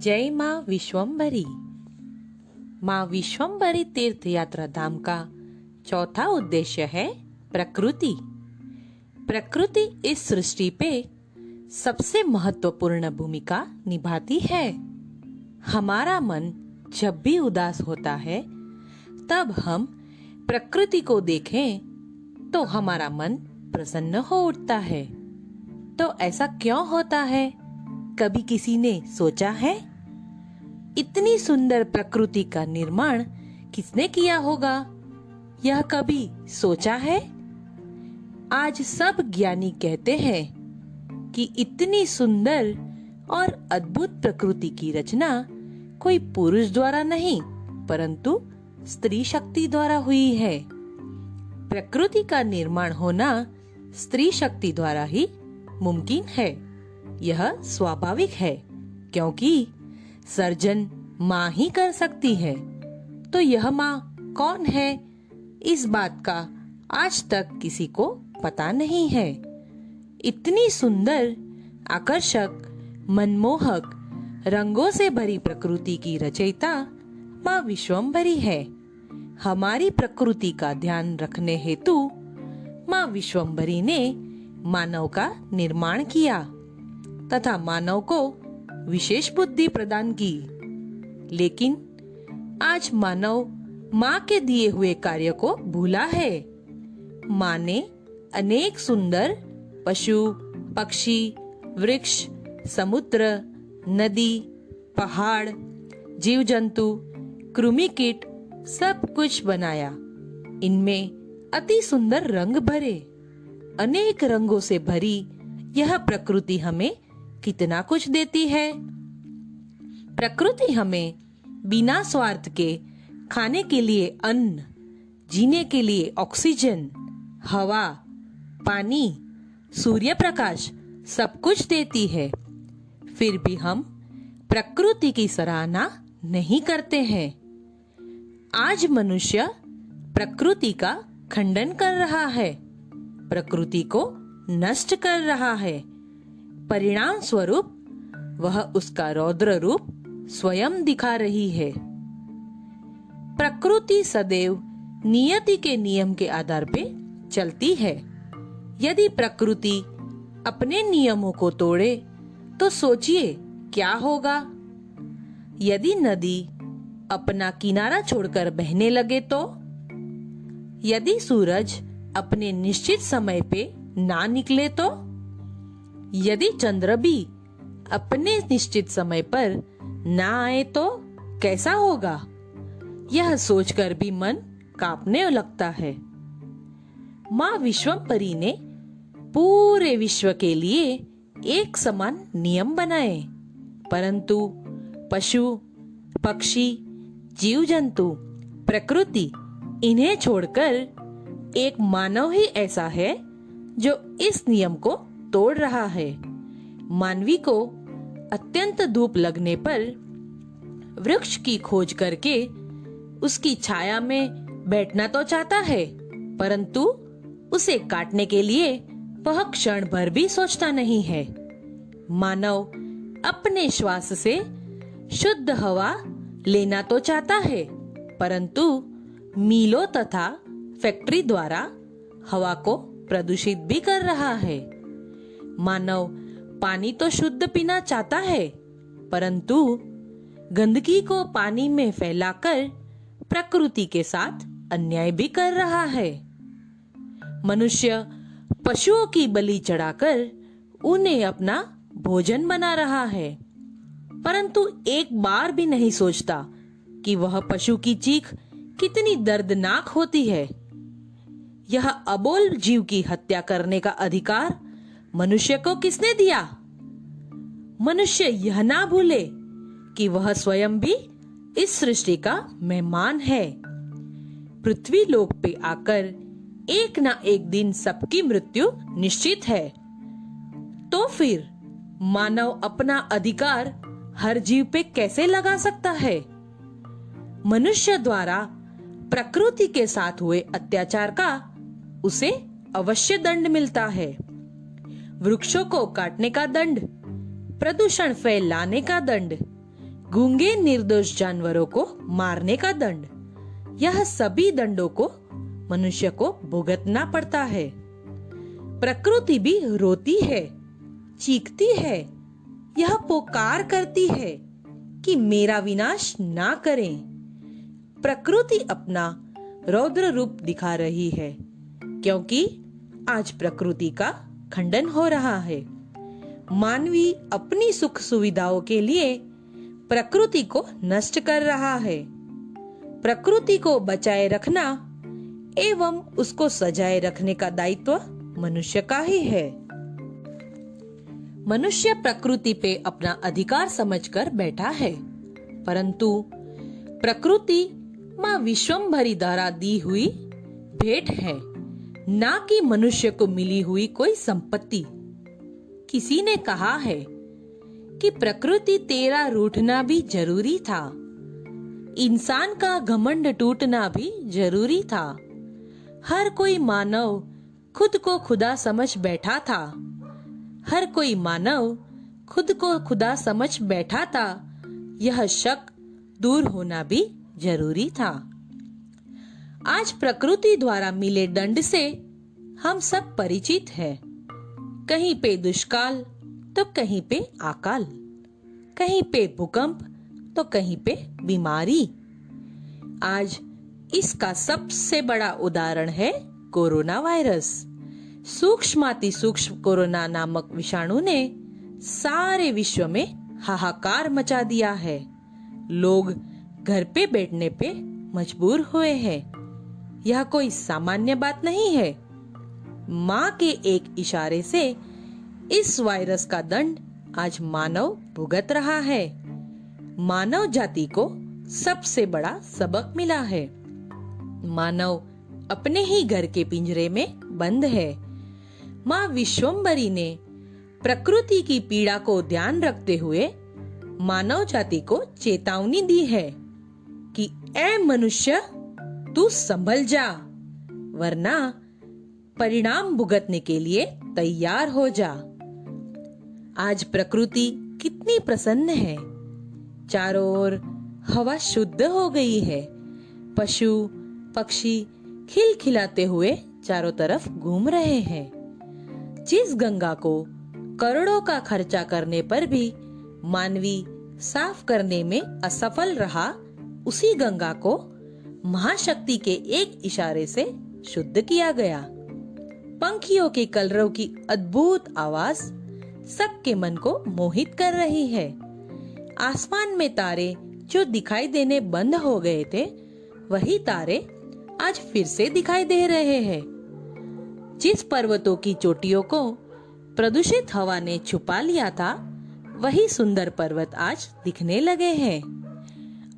जय माँ विश्वम्भरी। माँ विश्वम्भरी तीर्थ यात्रा धाम का चौथा उद्देश्य है प्रकृति। प्रकृति इस सृष्टि पे सबसे महत्वपूर्ण भूमिका निभाती है। हमारा मन जब भी उदास होता है तब हम प्रकृति को देखें तो हमारा मन प्रसन्न हो उठता है। तो ऐसा क्यों होता है, कभी किसी ने सोचा है? इतनी सुंदर प्रकृति का निर्माण किसने किया होगा, यह कभी सोचा है? आज सब ज्ञानी कहते हैं कि इतनी सुंदर और अद्भुत प्रकृति की रचना कोई पुरुष द्वारा नहीं परंतु स्त्री शक्ति द्वारा हुई है। प्रकृति का निर्माण होना स्त्री शक्ति द्वारा ही मुमकिन है। यह स्वाभाविक है क्योंकि सर्जन माँ ही कर सकती है। तो यह माँ कौन है, इस बात का आज तक किसी को पता नहीं है। इतनी सुंदर, आकर्षक, मनमोहक, रंगों से भरी प्रकृति की रचयिता माँ विश्वम्भरी है। हमारी प्रकृति का ध्यान रखने हेतु माँ विश्वम्भरी ने मानव का निर्माण किया तथा मानव को विशेष बुद्धि प्रदान की। लेकिन आज मानव माँ के दिए हुए कार्य को भूला है। माँ ने अनेक सुंदर पशु, पक्षी, वृक्ष, समुद्र, नदी, पहाड़, जीव जंतु, कृमि कीट सब कुछ बनाया। इनमें अति सुंदर रंग भरे। अनेक रंगों से भरी यह प्रकृति हमें कितना कुछ देती है। प्रकृति हमें बिना स्वार्थ के खाने के लिए अन्न, जीने के लिए ऑक्सीजन, हवा, पानी, सूर्य प्रकाश सब कुछ देती है। फिर भी हम प्रकृति की सराहना नहीं करते हैं। आज मनुष्य प्रकृति का खंडन कर रहा है, प्रकृति को नष्ट कर रहा है। परिणाम स्वरूप वह उसका रौद्र रूप स्वयं दिखा रही है। प्रकृति सदैव नियति के नियम के आधार पे चलती है। यदि प्रकृति अपने नियमों को तोड़े तो सोचिए क्या होगा। यदि नदी अपना किनारा छोड़कर बहने लगे तो, यदि सूरज अपने निश्चित समय पे ना निकले तो, यदि चंद्र भी अपने निश्चित समय पर ना आए तो कैसा होगा? यह सोचकर भी मन कांपने लगता है। माँ विश्वम्भरी ने पूरे विश्व के लिए एक समान नियम बनाए, परंतु पशु, पक्षी, जीव जंतु, प्रकृति, इन्हें छोड़कर एक मानव ही ऐसा है जो इस नियम को तोड़ रहा है। मानवी को अत्यंत धूप लगने पर वृक्ष की खोज करके उसकी छाया में बैठना तो चाहता है, परंतु उसे काटने के लिए वह क्षण भर भी सोचता नहीं है। मानव अपने श्वास से शुद्ध हवा लेना तो चाहता है, परंतु मीलों तथा फैक्ट्री द्वारा हवा को प्रदूषित भी कर रहा है। मानव पानी तो शुद्ध पीना चाहता है, परंतु गंदगी को पानी में फैलाकर प्रकृति के साथ अन्याय भी कर रहा है। मनुष्य पशुओं की बलि चढ़ाकर उन्हें अपना भोजन बना रहा है, परंतु एक बार भी नहीं सोचता कि वह पशु की चीख कितनी दर्दनाक होती है। यह अबोल जीव की हत्या करने का अधिकार मनुष्य को किसने दिया? मनुष्य यह ना भूले कि वह स्वयं भी इस सृष्टि का मेहमान है। पृथ्वी लोक पे आकर एक ना एक दिन सबकी मृत्यु निश्चित है। तो फिर मानव अपना अधिकार हर जीव पे कैसे लगा सकता है? मनुष्य द्वारा प्रकृति के साथ हुए अत्याचार का उसे अवश्य दंड मिलता है। वृक्षों को काटने का दंड, प्रदूषण फैलाने का दंड, गूंगे निर्दोष जानवरों को मारने का दंड, यह सभी दंडों को मनुष्य को भुगतना पड़ता है। प्रकृति भी रोती है, चीखती है, यह पुकार करती है कि मेरा विनाश ना करें। प्रकृति अपना रौद्र रूप दिखा रही है, क्योंकि आज प्रकृति का खंडन हो रहा है। मानवी अपनी सुख सुविधाओं के लिए प्रकृति को नष्ट कर रहा है। प्रकृति को बचाए रखना एवं उसको सजाए रखने का दायित्व मनुष्य का ही है। मनुष्य प्रकृति पे अपना अधिकार समझकर बैठा है, परंतु प्रकृति माँ विश्वम्भरी द्वारा दी हुई भेंट है, ना कि मनुष्य को मिली हुई कोई संपत्ति। किसी ने कहा है कि प्रकृति तेरा रूठना भी जरूरी था, इंसान का घमंड टूटना भी जरूरी था। हर कोई मानव खुद को खुदा समझ बैठा था, हर कोई मानव खुद को खुदा समझ बैठा था। यह शक दूर होना भी जरूरी था। आज प्रकृति द्वारा मिले दंड से हम सब परिचित हैं। कहीं पे दुष्काल तो कहीं पे अकाल, कहीं पे भूकंप तो कहीं पे बीमारी। आज इसका सबसे बड़ा उदाहरण है कोरोना वायरस। सूक्ष्माति सूक्ष्म कोरोना नामक विषाणु ने सारे विश्व में हाहाकार मचा दिया है। लोग घर पे बैठने पे मजबूर हुए हैं। यह कोई सामान्य बात नहीं है। माँ के एक इशारे से इस वायरस का दंड आज मानव भुगत रहा है। मानव जाति को सबसे बड़ा सबक मिला है। मानव अपने ही घर के पिंजरे में बंद है। माँ विश्वम्भरी ने प्रकृति की पीड़ा को ध्यान रखते हुए मानव जाति को चेतावनी दी है कि ऐ मनुष्य, तू संभल जा, वरना परिणाम भुगतने के लिए तैयार हो जा। आज प्रकृति कितनी प्रसन्न है। चारों ओर हवा शुद्ध हो गई है। पशु पक्षी खिलखिलाते हुए चारों तरफ घूम रहे हैं। जिस गंगा को करोड़ों का खर्चा करने पर भी मानवी साफ करने में असफल रहा, उसी गंगा को महाशक्ति के एक इशारे से शुद्ध किया गया। पंखियों के कलरव की अद्भुत आवाज सबके मन को मोहित कर रही है। आसमान में तारे जो दिखाई देने बंद हो गए थे, वही तारे आज फिर से दिखाई दे रहे हैं। जिस पर्वतों की चोटियों को प्रदूषित हवा ने छुपा लिया था, वही सुंदर पर्वत आज दिखने लगे हैं।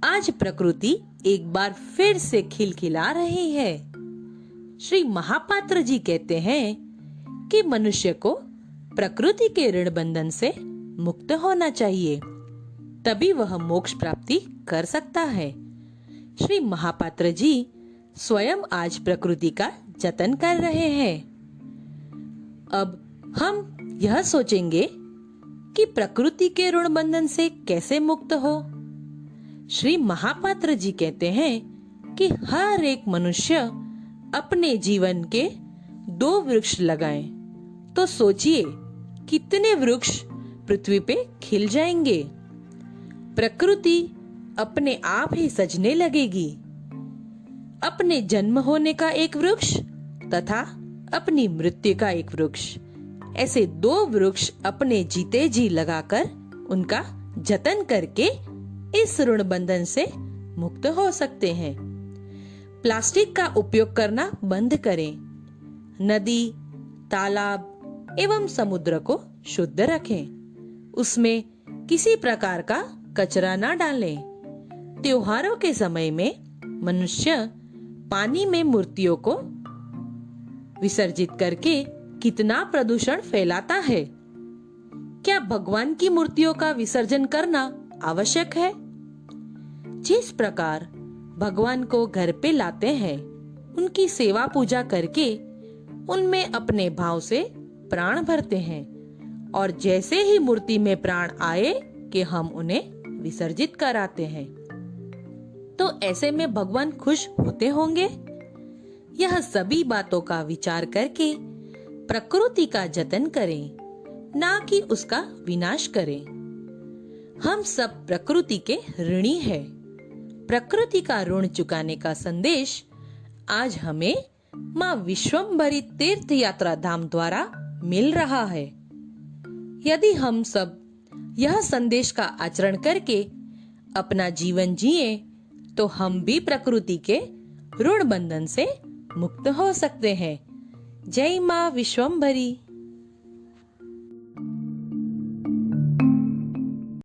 आज प्रकृति एक बार फिर से खिलखिला रही है। श्री महापात्र जी कहते हैं कि मनुष्य को प्रकृति के ऋण बंधन से मुक्त होना चाहिए, तभी वह मोक्ष प्राप्ति कर सकता है। श्री महापात्र जी स्वयं आज प्रकृति का जतन कर रहे हैं। अब हम यह सोचेंगे कि प्रकृति के ऋण बंधन से कैसे मुक्त हो। श्री महापात्र जी कहते हैं कि हर एक मनुष्य अपने जीवन के 2 वृक्ष लगाए, तो सोचिए कितने वृक्ष पृथ्वी पे खिल जाएंगे। प्रकृति अपने आप ही सजने लगेगी। अपने जन्म होने का एक वृक्ष तथा अपनी मृत्यु का एक वृक्ष, ऐसे 2 वृक्ष अपने जीते जी लगाकर उनका जतन करके इस ऋण बंधन से मुक्त हो सकते हैं। प्लास्टिक का उपयोग करना बंद करें। नदी, तालाब एवं समुद्र को शुद्ध रखें। उसमें किसी प्रकार का कचरा ना डालें। त्योहारों के समय में मनुष्य पानी में मूर्तियों को विसर्जित करके कितना प्रदूषण फैलाता है। क्या भगवान की मूर्तियों का विसर्जन करना आवश्यक है? जिस प्रकार भगवान को घर पे लाते हैं, उनकी सेवा पूजा करके उनमें अपने भाव से प्राण भरते हैं, और जैसे ही मूर्ति में प्राण आए कि हम उन्हें विसर्जित कराते हैं। तो ऐसे में भगवान खुश होते होंगे। यह सभी बातों का विचार करके प्रकृति का जतन करें, ना कि उसका विनाश करें। हम सब प्रकृति के ऋणी हैं। प्रकृति का ऋण चुकाने का संदेश आज हमें माँ विश्वम्भरी तीर्थ यात्रा धाम द्वारा मिल रहा है। यदि हम सब यह संदेश का आचरण करके अपना जीवन जिए तो हम भी प्रकृति के ऋण बंधन से मुक्त हो सकते हैं। जय माँ विश्वम्भरी।